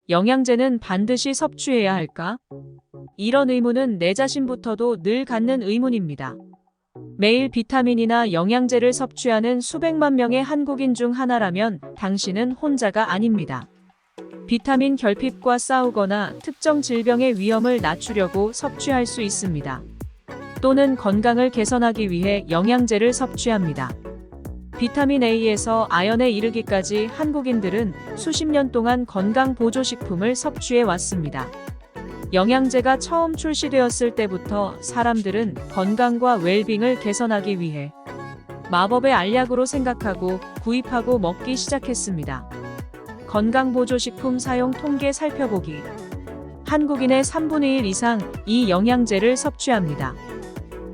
영양제는 반드시 섭취해야 할까? 이런 의문은 내 자신부터도 늘 갖는 의문입니다. 매일 비타민이나 영양제를 섭취하는 수백만 명의 한국인 중 하나라면 당신은 혼자가 아닙니다. 비타민 결핍과 싸우거나 특정 질병의 위험을 낮추려고 섭취할 수 있습니다. 또는 건강을 개선하기 위해 영양제를 섭취합니다. 비타민 A에서 아연에 이르기까지 한국인들은 수십 년 동안 건강 보조식품을 섭취해 왔습니다. 영양제가 처음 출시되었을 때부터 사람들은 건강과 웰빙을 개선하기 위해 마법의 알약으로 생각하고 구입하고 먹기 시작했습니다. 건강보조식품 사용 통계 살펴보기. 한국인의 3분의 1 이상 이 영양제를 섭취합니다.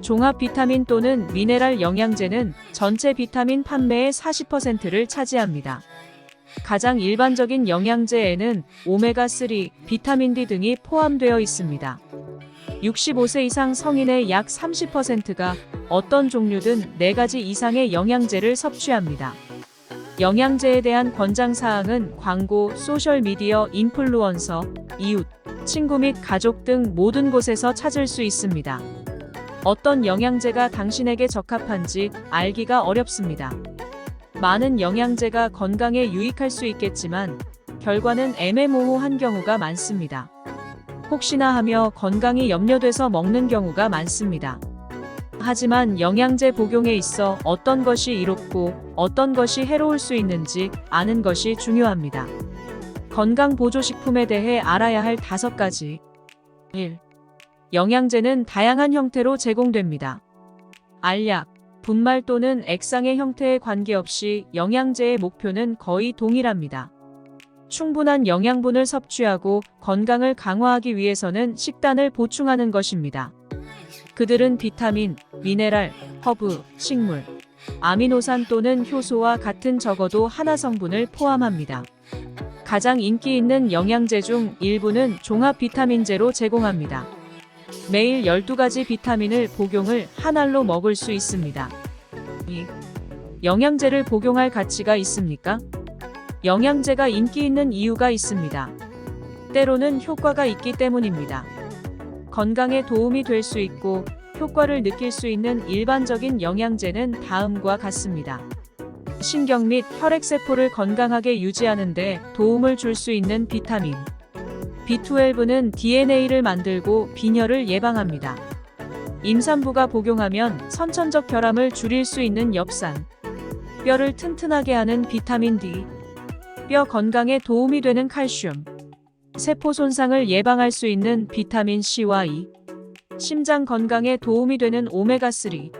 종합 비타민 또는 미네랄 영양제는 전체 비타민 판매의 40%를 차지합니다. 가장 일반적인 영양제에는 오메가3, 비타민 D 등이 포함되어 있습니다. 65세 이상 성인의 약 30%가 어떤 종류든 4가지 이상의 영양제를 섭취합니다. 영양제에 대한 권장사항은 광고, 소셜미디어, 인플루언서, 이웃, 친구 및 가족 등 모든 곳에서 찾을 수 있습니다. 어떤 영양제가 당신에게 적합한지 알기가 어렵습니다. 많은 영양제가 건강에 유익할 수 있겠지만 결과는 애매모호한 경우가 많습니다. 혹시나 하며 건강이 염려돼서 먹는 경우가 많습니다. 하지만 영양제 복용에 있어 어떤 것이 이롭고 어떤 것이 해로울 수 있는지 아는 것이 중요합니다. 건강보조식품에 대해 알아야 할 5가지. 1. 영양제는 다양한 형태로 제공됩니다. 알약, 분말 또는 액상의 형태에 관계없이 영양제의 목표는 거의 동일합니다. 충분한 영양분을 섭취하고 건강을 강화하기 위해서는 식단을 보충하는 것입니다. 그들은 비타민, 미네랄, 허브, 식물, 아미노산 또는 효소와 같은 적어도 하나 성분을 포함합니다. 가장 인기 있는 영양제 중 일부는 종합 비타민제로 제공합니다. 매일 12가지 비타민을 복용을 한 알로 먹을 수 있습니다. 2. 영양제를 복용할 가치가 있습니까? 영양제가 인기 있는 이유가 있습니다. 때로는 효과가 있기 때문입니다. 건강에 도움이 될 수 있고 효과를 느낄 수 있는 일반적인 영양제는 다음과 같습니다. 신경 및 혈액세포를 건강하게 유지하는 데 도움을 줄 수 있는 비타민. B12는 DNA를 만들고 빈혈을 예방합니다. 임산부가 복용하면 선천적 결함을 줄일 수 있는 엽산. 뼈를 튼튼하게 하는 비타민 D. 뼈 건강에 도움이 되는 칼슘. 세포 손상을 예방할 수 있는 비타민 C와 E. 심장 건강에 도움이 되는 오메가3.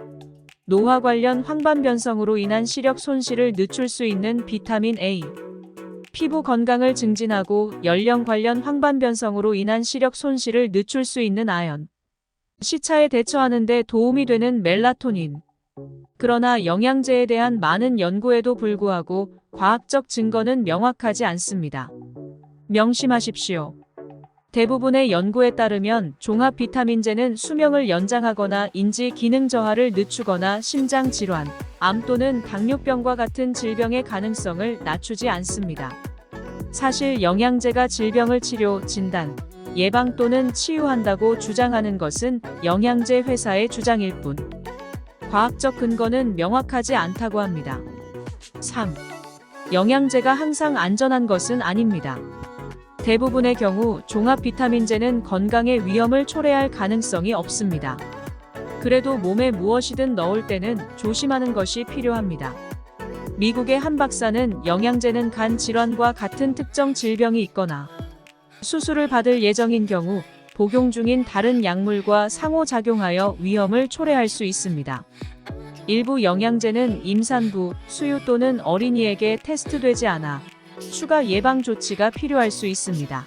노화 관련 황반 변성으로 인한 시력 손실을 늦출 수 있는 비타민 A. 피부 건강을 증진하고 연령 관련 황반 변성으로 인한 시력 손실을 늦출 수 있는 아연. 시차에 대처하는 데 도움이 되는 멜라토닌. 그러나 영양제에 대한 많은 연구에도 불구하고 과학적 증거는 명확하지 않습니다. 명심하십시오. 대부분의 연구에 따르면 종합 비타민제는 수명을 연장하거나 인지 기능 저하를 늦추거나 심장 질환, 암 또는 당뇨병과 같은 질병의 가능성을 낮추지 않습니다. 사실 영양제가 질병을 치료, 진단, 예방 또는 치유한다고 주장하는 것은 영양제 회사의 주장일 뿐. 과학적 근거는 명확하지 않다고 합니다. 3. 영양제가 항상 안전한 것은 아닙니다. 대부분의 경우 종합 비타민제는 건강에 위험을 초래할 가능성이 없습니다. 그래도 몸에 무엇이든 넣을 때는 조심하는 것이 필요합니다. 미국의 한 박사는 영양제는 간 질환과 같은 특정 질병이 있거나 수술을 받을 예정인 경우 복용 중인 다른 약물과 상호작용하여 위험을 초래할 수 있습니다. 일부 영양제는 임산부, 수유 또는 어린이에게 테스트되지 않아 추가 예방 조치가 필요할 수 있습니다.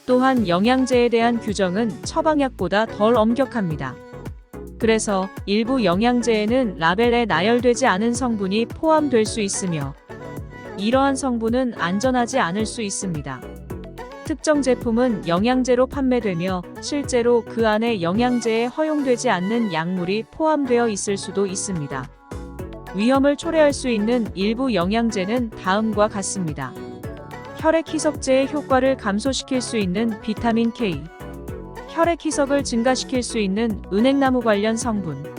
또한 영양제에 대한 규정은 처방약보다 덜 엄격합니다. 그래서 일부 영양제에는 라벨에 나열되지 않은 성분이 포함될 수 있으며 이러한 성분은 안전하지 않을 수 있습니다. 특정 제품은 영양제로 판매되며 실제로 그 안에 영양제에 허용되지 않는 약물이 포함되어 있을 수도 있습니다. 위험을 초래할 수 있는 일부 영양제는 다음과 같습니다. 혈액 희석제의 효과를 감소시킬 수 있는 비타민 K, 혈액 희석을 증가시킬 수 있는 은행나무 관련 성분,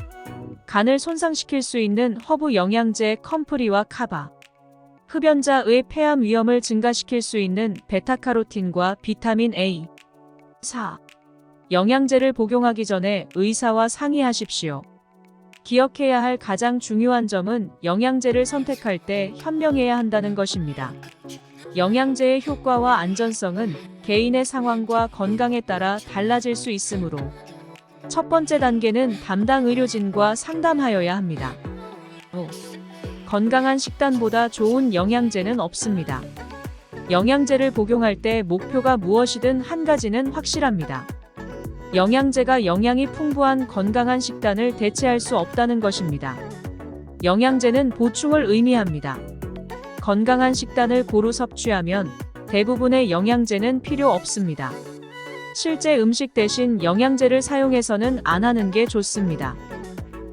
간을 손상시킬 수 있는 허브 영양제 컴프리와 카바, 흡연자의 폐암 위험을 증가시킬 수 있는 베타카로틴과 비타민 A. 4. 영양제를 복용하기 전에 의사와 상의하십시오. 기억해야 할 가장 중요한 점은 영양제를 선택할 때 현명해야 한다는 것입니다. 영양제의 효과와 안전성은 개인의 상황과 건강에 따라 달라질 수 있으므로 첫 번째 단계는 담당 의료진과 상담하여야 합니다. 5. 건강한 식단보다 좋은 영양제는 없습니다. 영양제를 복용할 때 목표가 무엇이든 한 가지는 확실합니다. 영양제가 영양이 풍부한 건강한 식단을 대체할 수 없다는 것입니다. 영양제는 보충을 의미합니다. 건강한 식단을 고루 섭취하면 대부분의 영양제는 필요 없습니다. 실제 음식 대신 영양제를 사용해서는 안 하는 게 좋습니다.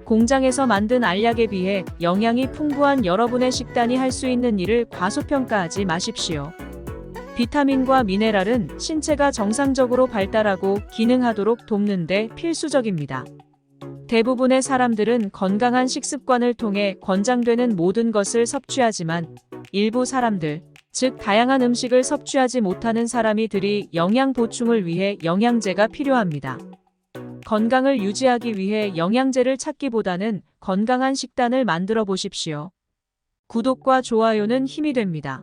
공장에서 만든 알약에 비해 영양이 풍부한 여러분의 식단이 할 수 있는 일을 과소평가하지 마십시오. 비타민과 미네랄은 신체가 정상적으로 발달하고 기능하도록 돕는 데 필수적입니다. 대부분의 사람들은 건강한 식습관을 통해 권장되는 모든 것을 섭취하지만 일부 사람들, 즉 다양한 음식을 섭취하지 못하는 사람들이 영양 보충을 위해 영양제가 필요합니다. 건강을 유지하기 위해 영양제를 찾기보다는 건강한 식단을 만들어 보십시오. 구독과 좋아요는 힘이 됩니다.